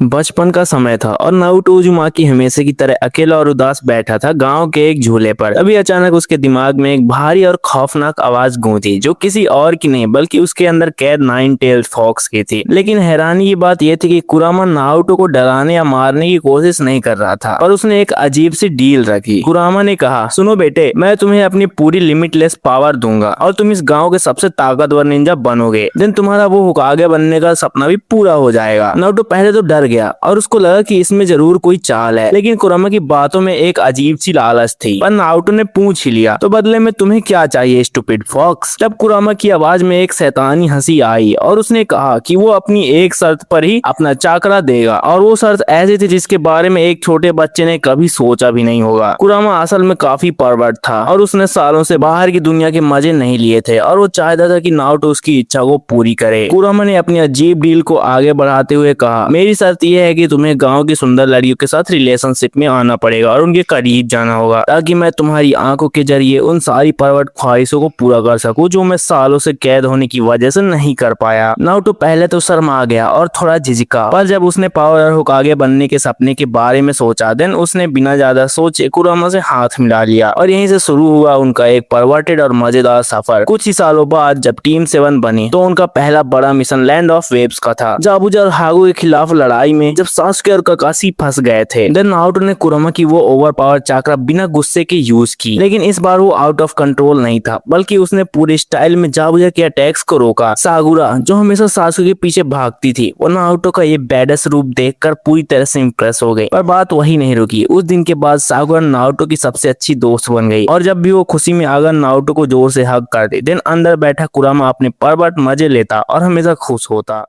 बचपन का समय था और नारुतो उज़ुमाकी हमेशा की तरह अकेला और उदास बैठा था गांव के एक झूले पर। अभी अचानक उसके दिमाग में एक भारी और खौफनाक आवाज गूंजी जो किसी और की नहीं बल्कि उसके अंदर कैद नाइन टेल्ड फॉक्स की थी। लेकिन हैरानी की बात यह थी कि कुरामा नारुतो को डराने या मारने की कोशिश नहीं कर रहा था, पर उसने एक अजीब सी डील रखी। कुरामा ने कहा, सुनो बेटे, मैं तुम्हें अपनी पूरी लिमिटलेस पावर दूंगा और तुम इस गाँव के सबसे ताकतवर निंजा बनोगे। दिन तुम्हारा वो होकागे बनने का सपना भी पूरा हो जाएगा। नारुतो पहले तो डर गया और उसको लगा कि इसमें जरूर कोई चाल है, लेकिन कुरामा की बातों में एक अजीब सी लालच थी। पर नारुतो ने पूछ ही लिया, तो बदले में तुम्हें क्या चाहिए स्टूपिड फॉक्स? तब कुरामा की आवाज में एक शैतानी हंसी आई और उसने कहा कि वो अपनी एक शर्त पर ही अपना चाकरा देगा, और वो शर्त ऐसी थी जिसके बारे में एक छोटे बच्चे ने कभी सोचा भी नहीं होगा। कुरामा असल में काफी परवर्ट था और उसने सालों से बाहर की दुनिया के मजे नहीं लिए थे और वो चाहता था कि नारुतो उसकी इच्छा को पूरी करे। कुरामा ने अपनी अजीब डील को आगे बढ़ाते हुए कहा, मेरी शर्त यह है कि तुम्हें गांव की सुंदर लड़कियों के साथ रिलेशनशिप में आना पड़ेगा और उनके करीब जाना होगा, ताकि मैं तुम्हारी आंखों के जरिए उन सारी परवट ख्वाहिशों को पूरा कर सकूं जो मैं सालों से कैद होने की वजह से नहीं कर पाया। नारुतो पहले तो शर्मा गया और थोड़ा झिझका, पर जब उसने पावर होकागे बनने के सपने के बारे में सोचा, देन उसने बिना ज्यादा सोचे कुरामा से हाथ मिला लिया और यहीं से शुरू हुआ उनका एक परवर्टेड और मजेदार सफर। कुछ ही सालों बाद जब टीम 7 बनी तो उनका पहला बड़ा मिशन लैंड ऑफ वेव्स का था। जाबुजा और हागो के खिलाफ लड़ाई में जब सासुके और काकाशी फंस गए थे, देन नारुतो ने कुरामा की वो ओवर पावर चाकरा बिना गुस्से के यूज की। लेकिन इस बार वो आउट ऑफ कंट्रोल नहीं था, बल्कि उसने पूरे स्टाइल में जाबुजा के अटैक्स को रोका। सागुरा, जो हमेशा सासुके के पीछे भागती थी, वो नारुतो का ये बैडस रूप देखकर पूरी तरह से इम्प्रेस हो गई। पर बात वही नहीं रुकी। उस दिन के बाद सागुरा नारुतो की सबसे अच्छी दोस्त बन गई और जब भी वो खुशी में आकर नारुतो को जोर से हग करती, देन अंदर बैठा कुरामा अपने परबट मजे लेता और हमेशा खुश होता।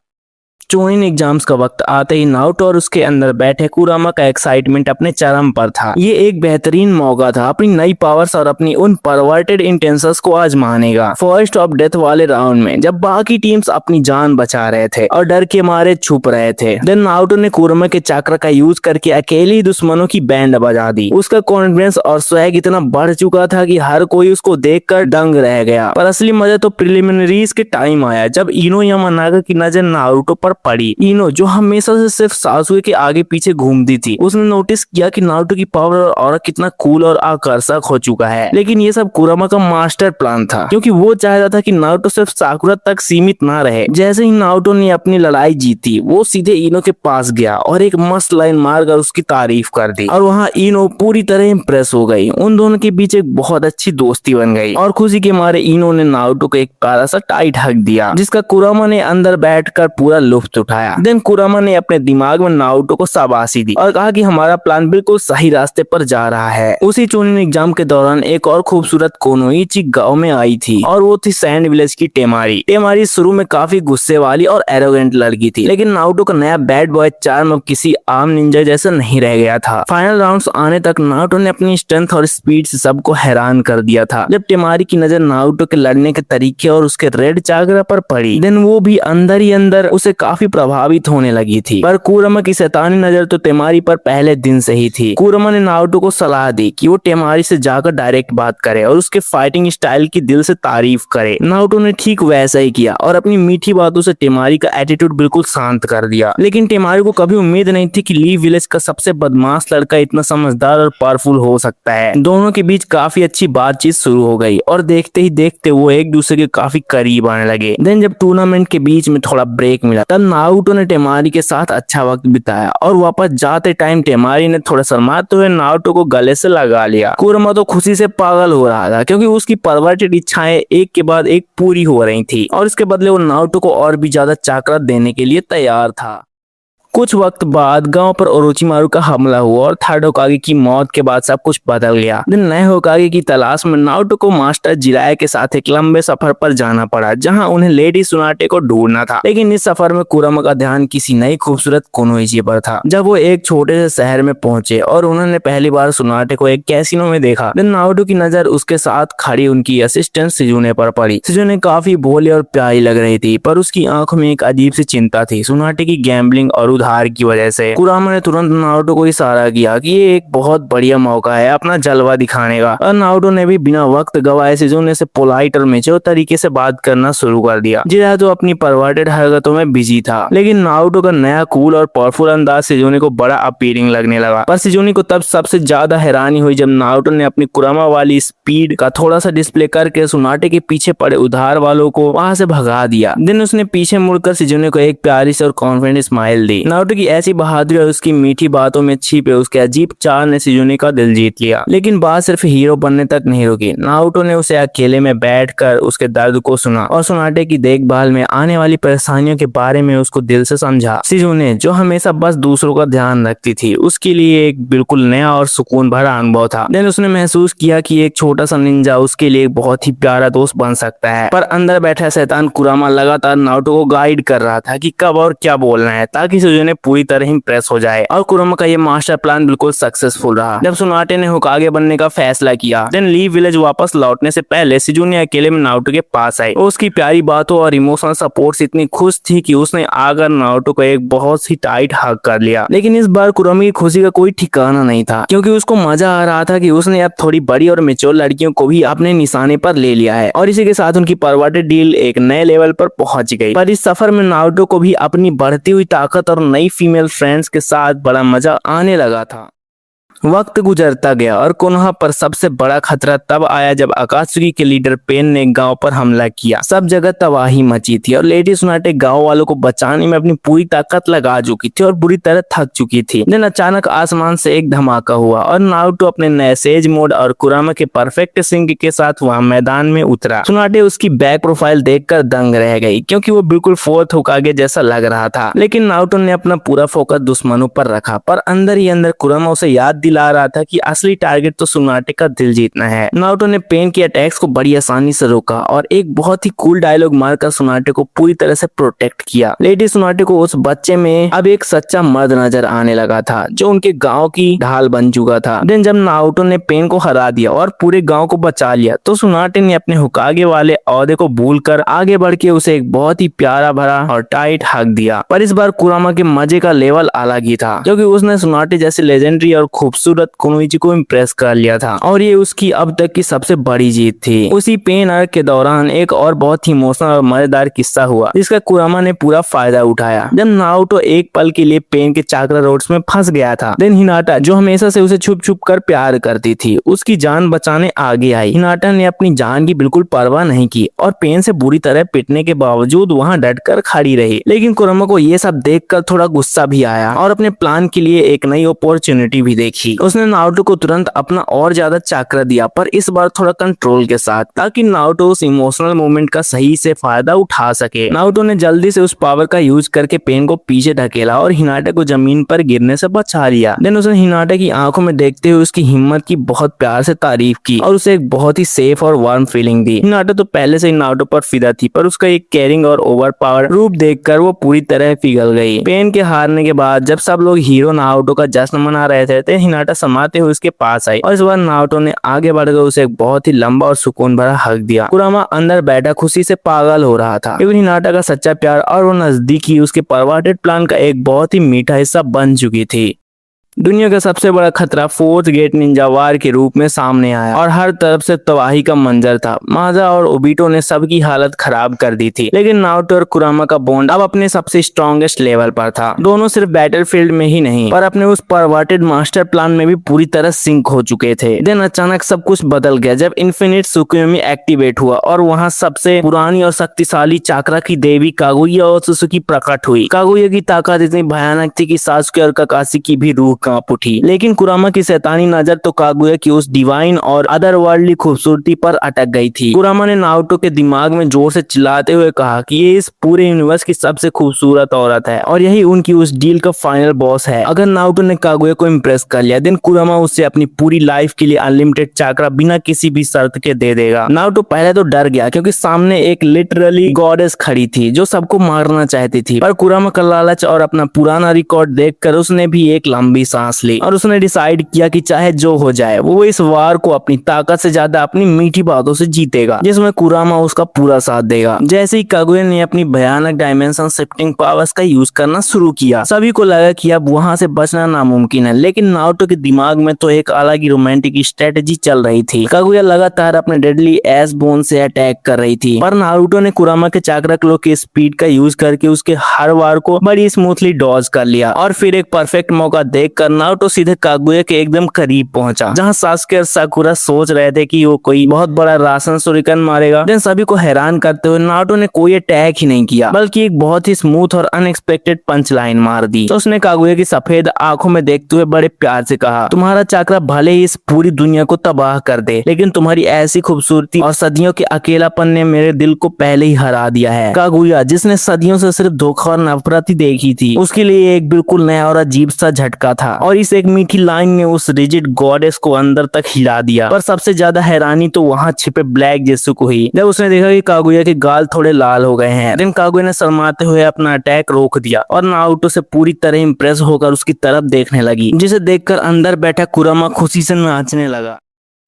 चोनिन एग्जाम्स का वक्त आते ही नारुतो और उसके अंदर बैठे कुरामा का एक्साइटमेंट अपने चरम पर था। ये एक बेहतरीन मौका था अपनी नई पावर्स और अपनी उन परवर्टेड इंटेंशंस को आजमाने का। फर्स्ट ऑफ डेथ वाले राउंड में जब बाकी टीम्स अपनी जान बचा रहे थे और डर के मारे छुप रहे थे, देन नारुतो ने कुरामा के चक्र का यूज करके अकेले ही दुश्मनों की बैंड बजा दी। उसका कॉन्फिडेंस और स्वैग इतना बढ़ चुका था कि हर कोई उसको देखकर दंग रह गया। पर असली मजा तो प्रिलिमिनरीज के टाइम आया जब इनो यामानागा की नजर नारुतो पर पड़ी। इनो, जो हमेशा से सिर्फ सासुके के आगे पीछे घूमती थी, उसने नोटिस किया कि नारुतो की पावर और ऑरा कितना कूल और आकर्षक हो चुका है। लेकिन ये सब कुरामा का मास्टर प्लान था, क्योंकि वो चाहता था कि नारुतो सिर्फ साकुरा तक सीमित ना रहे। जैसे ही नारुतो ने अपनी लड़ाई जीती, वो सीधे इनो के पास गया और एक मस्त लाइन मारकर उसकी तारीफ कर दी और वहाँ इनो पूरी तरह इम्प्रेस हो गई। उन दोनों के बीच एक बहुत अच्छी दोस्ती बन गई और खुशी के मारे इनो ने नारुतो को एक प्यारा सा टाइट हग दिया, जिसका कुरामा ने अंदर बैठकर पूरा लुत्फ उठाया। देन कुरामा ने अपने दिमाग में नारुतो को शाबाशी दी और कहा कि हमारा प्लान बिल्कुल सही रास्ते पर जा रहा है। उसी चोनिन एग्जाम के दौरान एक और खूबसूरत कोनोइची गांव में आई थी और वो थी सैंड विलेज की टेमारी। टेमारी शुरू में काफी गुस्से वाली और एरोगेंट लड़की थी, लेकिन नारुतो का नया बैड बॉय चार्म अब किसी आम निंजा जैसा नहीं रह गया था। फाइनल राउंड्स आने तक नारुतो ने अपनी स्ट्रेंथ और स्पीड से सबको हैरान कर दिया था। जब टेमारी की नजर नारुतो के लड़ने के तरीके और उसके रेड चाकरा पर पड़ी, देन वो भी अंदर ही अंदर उसे काफी प्रभावित होने लगी थी। पर कुरामा की शैतानी नजर तो टेमारी पर पहले दिन से ही थी। कुरामा ने नारुतो को सलाह दी कि वो टेमारी से जाकर डायरेक्ट बात करे और उसके फाइटिंग स्टाइल की दिल से तारीफ करे। नारुतो ने ठीक वैसा ही किया और अपनी मीठी बातों से टेमारी का एटीट्यूड बिल्कुल शांत कर दिया। लेकिन टेमारी को कभी उम्मीद नहीं थी कि लीव विलेज का सबसे बदमाश लड़का इतना समझदार और पावरफुल हो सकता है। दोनों के बीच काफी अच्छी बातचीत शुरू हो गई और देखते ही देखते वो एक दूसरे के काफी करीब आने लगे। देन जब टूर्नामेंट के बीच में थोड़ा ब्रेक मिला, तब नारुतो ने टेमारी के साथ अच्छा वक्त बिताया और वापस जाते टाइम टेमारी ने थोड़ा शर्माते हुए नारुतो को गले से लगा लिया। कुरामा तो खुशी से पागल हो रहा था, क्योंकि उसकी परवर्टेड इच्छाएं एक के बाद एक पूरी हो रही थी और इसके बदले वो नारुतो को और भी ज्यादा चाकरा देने के लिए तैयार था। कुछ वक्त बाद गांव पर ओरोचिमारू का हमला हुआ और थर्ड होकागे की मौत के बाद सब कुछ बदल गया। दिन नए होकागे की तलाश में नारुतो को मास्टर जिराया के साथ एक लंबे सफर पर जाना पड़ा, जहां उन्हें लेडी सुनाटे को ढूंढना था। लेकिन इस सफर में कुरामा का ध्यान किसी नई खूबसूरत कोनोइची पर था। जब वो एक छोटे से शहर में पहुंचे और उन्होंने पहली बार सुनाटे को एक कैसीनो में देखा, दिन नारुतो की नजर उसके साथ खड़ी उनकी असिस्टेंट सिजुने पर पड़ी। सिजुने काफी भोली और प्यारी लग रही थी, पर उसकी आंखों में एक अजीब सी चिंता थी। सुनाटे की गैम्बलिंग और सुधार की वजह से। कुरामा ने तुरंत नारुतो को इशारा किया कि ये एक बहुत बढ़िया मौका है अपना जलवा दिखाने का, और नारुतो ने भी बिना वक्त गवाए सिजुने से पोलाइट और मेच्योर तरीके से बात करना शुरू कर दिया। जिराया तो अपनी परवर्टेड हरकतों में बिजी था, लेकिन नारुतो का नया कूल और पावरफुल अंदाज सिजुने को बड़ा अपीलिंग लगने लगा। पर सिजुने को तब सबसे ज्यादा हैरानी हुई जब नारुतो ने अपनी कुरामा वाली स्पीड का थोड़ा सा डिस्प्ले करके सुनाटे के पीछे पड़े उधार वालों को वहां से भगा दिया। देन उसने पीछे मुड़कर सिजुने को एक प्यारी से और कॉन्फिडेंट स्माइल दी। नारुतो की ऐसी बहादुरी और उसकी मीठी बातों में छिपे उसके अजीब चाल ने सिजुने का दिल जीत लिया। लेकिन बात सिर्फ हीरो बनने तक नहीं रुकी। नारुतो ने उसे अकेले में बैठकर उसके दर्द को सुना और सुनाटे की देखभाल में आने वाली परेशानियों के बारे में उसको दिल से समझा। सिजुने जो हमेशा बस दूसरों का ध्यान रखती थी, उसके लिए एक बिल्कुल नया और सुकून भरा अनुभव था। देन उसने महसूस किया कि एक छोटा सा निंजा उसके लिए एक बहुत ही प्यारा दोस्त बन सकता है। पर अंदर बैठा शैतान कुरामा लगातार नारुतो को गाइड कर रहा था कि कब और क्या बोलना है, ताकि सिजुने पूरी तरह इम्प्रेस हो जाए। और कुरामा का ये मास्टर प्लान बिल्कुल सक्सेसफुल रहा। जब सुनाटे ने होकागे बनने का फैसला किया, देन लीव विलेज वापस लौटने से पहले सिजुने अकेले में नारुतो के पास आई। उसकी प्यारी बातों और इमोशनल सपोर्ट से इतनी खुश थी कि उसने आकर नारुतो को एक बहुत ही टाइट हग कर लिया। लेकिन इस बार कुरामा की खुशी का कोई ठिकाना नहीं था, क्योंकि उसको मजा आ रहा था कि उसने अब थोड़ी बड़ी और मेच्योर लड़कियों को भी अपने निशाने पर ले लिया है। और इसी के साथ उनकी परवर्टेड डील एक नए लेवल पर पहुंच गई। पर इस सफर में नारुतो को भी अपनी बढ़ती हुई ताकत और नई फीमेल फ्रेंड्स के साथ बड़ा मजा आने लगा था। वक्त गुजरता गया और कोनोहा पर सबसे बड़ा खतरा तब आया जब अकात्सुकी के लीडर पेन ने गांव पर हमला किया। सब जगह तबाही मची थी और लेडी सुनाटे गांव वालों को बचाने में अपनी पूरी ताकत लगा चुकी थी और बुरी तरह थक चुकी थी। देन अचानक आसमान से एक धमाका हुआ और नारुतो अपने नए सेज मोड और कुरामा के परफेक्ट सिंक के साथ वहां मैदान में उतरा। सुनाटे उसकी बैक प्रोफाइल देखकर दंग रह गई, क्योंकि वो बिल्कुल फोर्थ होकागे जैसा लग रहा था। लेकिन नारुतो ने अपना पूरा फोकस दुश्मनों पर रखा, पर अंदर ही अंदर कुरामा उसे याद दिला रहा था कि असली टारगेट तो सुनाटे का दिल जीतना है। नारुतो ने पेन के अटैक्स को बड़ी आसानी से रोका और एक बहुत ही कूल डायलॉग मारकर सुनाटे को पूरी तरह से प्रोटेक्ट किया। लेडी सुनाटे को उस बच्चे में अब एक सच्चा मर्द नजर आने लगा था, जो उनके गांव की ढाल बन चुका था। देन जब नारुतो ने पेन को हरा दिया और पूरे गांव को बचा लिया, तो सुनाटे ने अपने होकागे वाले औहदे को भूलकर आगे बढ़ के उसे एक बहुत ही प्यारा भरा और टाइट हक दिया। पर इस बार कुरामा के मजे का लेवल अलग ही था, क्योंकि उसने सुनाटे जैसे लेजेंडरी और खूबसूरत कुनोइची को इम्प्रेस कर लिया था और ये उसकी अब तक की सबसे बड़ी जीत थी। उसी पेन आर्क के दौरान एक और बहुत ही इमोशनल और मजेदार किस्सा हुआ, जिसका कुरामा ने पूरा फायदा उठाया। जब नारुतो एक पल के लिए पेन के चाकरा रोड्स में फंस गया था, देन हिनाटा जो हमेशा से उसे छुप छुप कर प्यार करती थी, उसकी जान बचाने आगे आई। हिनाटा ने अपनी जान की बिल्कुल परवाह नहीं की और पेन से बुरी तरह पिटने के बावजूद वहां डटकर खड़ी रही। लेकिन कुरामा को ये सब देखकर थोड़ा गुस्सा भी आया और अपने प्लान के लिए एक नई अपॉर्चुनिटी भी देखी। उसने नारुतो को तुरंत अपना और ज्यादा चाकरा दिया, पर इस बार थोड़ा कंट्रोल के साथ, ताकि नारुतो उस इमोशनल मोमेंट का सही से फायदा उठा सके। नारुतो ने जल्दी से उस पावर का यूज करके पेन को पीछे ढकेला और हिनाटा को जमीन पर गिरने से बचा लिया। देन उसने हिनाटा की आंखों में देखते हुए उसकी हिम्मत की बहुत प्यार से तारीफ की और उसे एक बहुत ही सेफ और वार्म फीलिंग दी। हिनाटा तो पहले से ही नारुतो पर फिदा थी, पर उसका एक केयरिंग और ओवर पावर रूप देखकर वो पूरी तरह पिघल गई। पेन के हारने के बाद जब सब लोग हीरो नारुतो का जश्न मना रहे थे, तो हिनाटा समाते हुए उसके पास आई और इस बार नारुतो ने आगे बढ़कर उसे एक बहुत ही लंबा और सुकून भरा हक दिया। कुरामा अंदर बैठा खुशी से पागल हो रहा था, क्योंकि हिनाटा का सच्चा प्यार और वो नजदीकी उसके परवर्टेड प्लान का एक बहुत ही मीठा हिस्सा बन चुकी थी। दुनिया का सबसे बड़ा खतरा फोर्थ गेट निंजा वार के रूप में सामने आया और हर तरफ से तबाही का मंजर था। माजा और ओबिटो ने सबकी हालत खराब कर दी थी, लेकिन नारुतो और कुरामा का बॉन्ड अब अपने सबसे स्ट्रॉन्गेस्ट लेवल पर था। दोनों सिर्फ बैटलफील्ड में ही नहीं, पर अपने उस परवर्टेड मास्टर प्लान में भी पूरी तरह सिंक हो चुके थे। देन अचानक सब कुछ बदल गया जब इन्फिनिट सुकुयोमी एक्टिवेट हुआ और वहाँ सबसे पुरानी और शक्तिशाली चाक्रा की देवी कागुया और सुसुकी प्रकट हुई। कागुया की ताकत इतनी भयानक थी कि सासुके और काकाशी की भी रूह कांप उठी। लेकिन कुरामा की शैतानी नजर तो कागुया की उस डिवाइन और अदरवर्ल्डली खूबसूरती पर अटक गई थी। कुरामा ने नारुतो के दिमाग में जोर से चिल्लाते हुए कहा कि ये इस पूरे यूनिवर्स की सबसे खूबसूरत औरत है और यही उनकी उस डील का फाइनल बॉस है। अगर नारुतो ने कागुया को इम्प्रेस कर लिया, देन कुरामा उससे अपनी पूरी लाइफ के लिए अनलिमिटेड चाकरा बिना किसी भी शर्त के दे देगा। नारुतो पहले तो डर गया, क्योंकि सामने एक लिटरली गॉडेस खड़ी थी जो सबको मारना चाहती थी। पर कुरामा का लालच और अपना पुराना रिकॉर्ड देखकर उसने भी एक लंबी सांस ली और उसने डिसाइड किया कि चाहे जो हो जाए वो इस वार को अपनी ताकत से ज्यादा अपनी मीठी बातों से जीतेगा, जिसमें कुरामा उसका पूरा साथ देगा। जैसे ही कागुया ने अपनी भयानक डायमेंशन शिफ्टिंग पावर्स का यूज करना शुरू किया, सभी को लगा कि अब वहां से बचना नामुमकिन है, लेकिन नारुतो के दिमाग में तो एक अलग ही रोमांटिक स्ट्रेटेजी चल रही थी। कागुया लगातार अपने डेडली एस बोन से अटैक कर रही थी, पर नारुतो ने कुरामा के चाक्रा क्लो की स्पीड का यूज करके उसके हर वार को बड़ी स्मूथली डॉज कर लिया और फिर एक परफेक्ट मौका देखकर नारुतो सीधे कागुया के एकदम करीब पहुंचा, जहां सास्के और साकुरा सोच रहे थे कि वो कोई बहुत बड़ा राशन शूरिकन मारेगा। देन सभी को हैरान करते हुए नारुतो ने कोई अटैक ही नहीं किया, बल्कि एक बहुत ही स्मूथ और अनएक्सपेक्टेड पंच लाइन मार दी। तो उसने कागुया की सफेद आंखों में देखते हुए बड़े प्यार से कहा, तुम्हारा चाक्रा भले ही इस पूरी दुनिया को तबाह कर दे, लेकिन तुम्हारी ऐसी खूबसूरती और सदियों के अकेलापन ने मेरे दिल को पहले ही हरा दिया है। कागुया, जिसने सदियों से सिर्फ धोखा और नफरत ही देखी थी, उसके लिए एक बिल्कुल नया और अजीब सा झटका था, और इस एक मीठी लाइन ने उस रिजिड गॉडेस को अंदर तक हिला दिया। पर सबसे ज्यादा हैरानी तो वहां छिपे ब्लैक जेसु को हुई, जब उसने देखा कि कागुया के गाल थोड़े लाल हो गए हैं। देन कागुया ने शर्माते हुए अपना अटैक रोक दिया और नारुतो से पूरी तरह इंप्रेस होकर उसकी तरफ देखने लगी, जिसे देखकर अंदर बैठा कुरामा खुशी से नाचने लगा।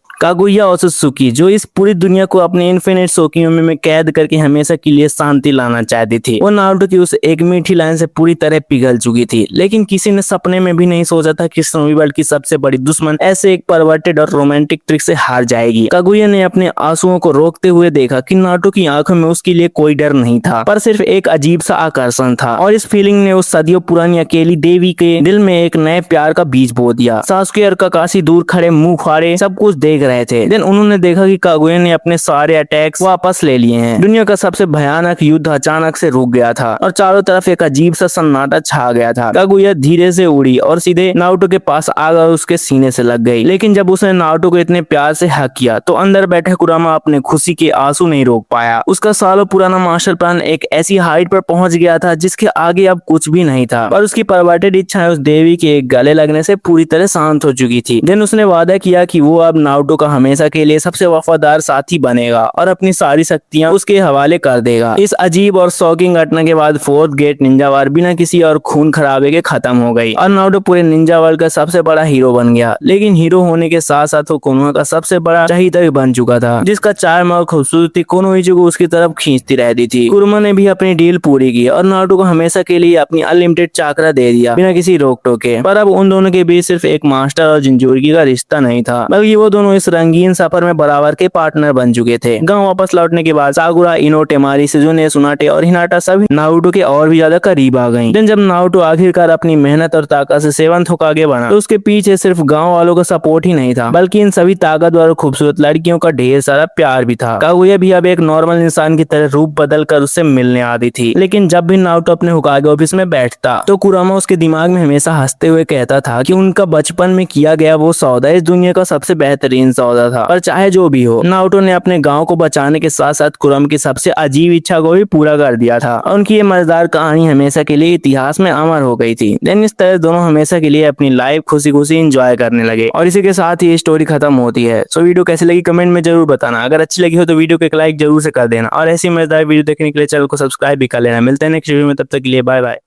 कागुया ओत्सुकी, जो इस पूरी दुनिया को अपने इन्फिनिट सोकियोमी में कैद करके हमेशा के लिए शांति लाना चाहती थी, वो नारुतो की उस एक मीठी लाइन से पूरी तरह पिघल चुकी थी। लेकिन किसी ने सपने में भी नहीं सोचा था कि शोनोबी वर्ल्ड की सबसे बड़ी दुश्मन ऐसे एक परवर्टेड और रोमांटिक ट्रिक से हार जाएगी। कागुया ने अपने आंसुओं को रोकते हुए देखा कि नारुतो की आंखों में उसके लिए कोई डर नहीं था, पर सिर्फ एक अजीब सा आकर्षण था, और इस फीलिंग ने उस सदियों पुरानी अकेली देवी के दिल में एक नए प्यार का बीज बो दिया। सासुके और काकाशी दूर खड़े मुंह फाड़े सब कुछ देख रहे थे। देन उन्होंने देखा कि कागुया ने अपने सारे अटैक्स वापस ले लिए हैं। दुनिया का सबसे भयानक युद्ध अचानक से रुक गया था और चारों तरफ एक अजीब सा सन्नाटा छा गया था। कागुया धीरे से उड़ी और सीधे नारुतो के पास आकर उसके सीने से लग गई। लेकिन जब उसने नारुतो को इतने प्यार से हक किया तो अंदर बैठे कुरामा अपने खुशी के आंसू नहीं रोक पाया। उसका सालों पुराना मास्टर प्लान एक ऐसी हाइट पर पहुंच गया था जिसके आगे अब कुछ भी नहीं था, पर उसकी परवर्टेड इच्छाएं उस देवी के गले लगने से पूरी तरह शांत हो चुकी थी। देन उसने वादा किया कि वो अब नारुतो का हमेशा के लिए सबसे वफादार साथी बनेगा और अपनी सारी शक्तियां उसके हवाले कर देगा। इस अजीब और शॉकिंग घटना के बाद फोर्थ गेट निंजा वार बिना किसी और खून खराबे के खत्म हो गई और नारुतो पूरे निंजा वर्ल्ड का सबसे बड़ा हीरो बन गया। लेकिन हीरो होने के साथ साथ वो कोनोहा का सबसे बड़ा चहीता भी बन चुका था, जिसका चार्म और खूबसूरती कोनोइची को उसकी तरफ खींचती रहती थी। कुरुमा ने भी अपनी डील पूरी की और नारुतो को हमेशा के लिए अपनी अनलिमिटेड चाक्रा दे दिया बिना किसी रोक टोक के। पर अब उन दोनों के बीच सिर्फ एक मास्टर और जिंजूर्गी का रिश्ता नहीं था, बल्कि वो दोनों इस रंगीन सफर में बराबर के पार्टनर बन चुके थे। गांव वापस लौटने के बाद साकुरा, इनो, टेमारी, सिजुने, सुनाटे और हिनाटा सभी नारुतो के और भी ज्यादा करीब आ गईं। देन जब नारुतो आखिरकार अपनी मेहनत और ताकत से 7th होकागे बना तो उसके पीछे सिर्फ गांव वालों का सपोर्ट ही नहीं था, बल्कि इन सभी ताकतवर और खूबसूरत लड़कियों का ढेर सारा प्यार भी था। कागुया भी अब एक नॉर्मल इंसान की तरह रूप बदल कर उससे मिलने आती थी। लेकिन जब भी नारुतो अपने होकागे ऑफिस में बैठता तो कुरामा उसके दिमाग में हमेशा हंसते हुए कहता था कि उनका बचपन में किया गया वो सौदा इस दुनिया का सबसे बेहतरीन सौदा था। पर चाहे जो भी हो, नारुतो ने अपने गांव को बचाने के साथ साथ कुरामा की सबसे अजीब इच्छा को भी पूरा कर दिया था और उनकी ये मजेदार कहानी हमेशा के लिए इतिहास में अमर हो गई थी। देन इस तरह दोनों हमेशा के लिए अपनी लाइफ खुशी खुशी एंजॉय करने लगे और इसी के साथ ही स्टोरी खत्म होती है। सो वीडियो कैसी लगी कमेंट में जरूर बताना। अगर अच्छी लगी हो तो वीडियो को एक लाइक जरूर से कर देना और ऐसी मजेदार वीडियो देखने के लिए चैनल को सब्सक्राइब भी कर लेना। मिलते हैं नेक्स्ट वीडियो में, तब तक के लिए बाय बाय।